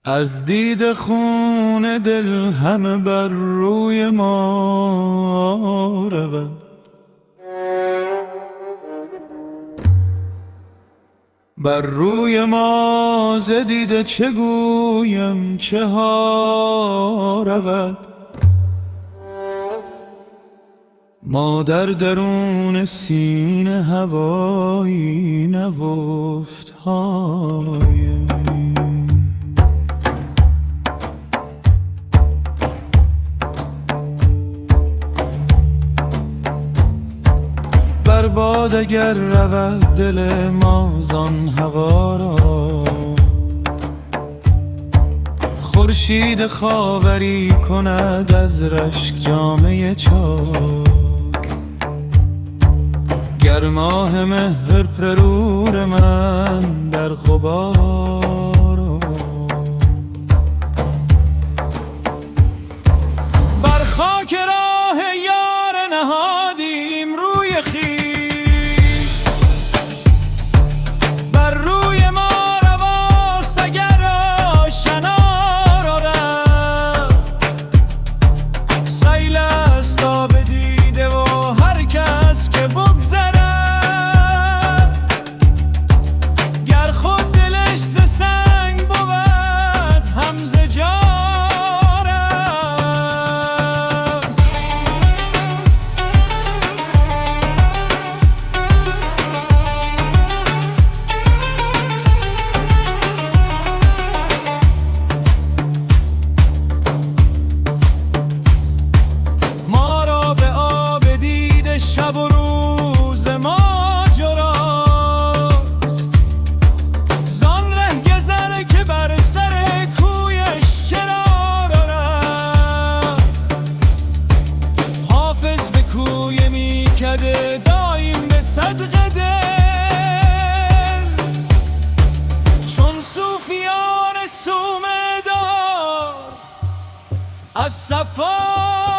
از دید خون دل همه بر روی ما رود، بر روی ما ز دیده چه گویم چه ها رود. ما در درون سینه هوایی نهفت هایم، بر باد اگر رود دل ما زان هوا را، خورشید خاوری کند از رشک جامه چاک. گر ماه مهر پرور من در غبار، بر خاک راه یار نهادیم روی خویش، بر روی ما رواست اگر آشنا را رفت. سیل است آب دیده و هر کس که بگذرد، گر خود دلش ز سنگ بود هم ز جا شب و روز ماجراست، زان رهگذر که بر سر کویش چرا رفت. حافظ به کوی میکده دایم به صدق دل، چون صوفیان صومعه دار از صفا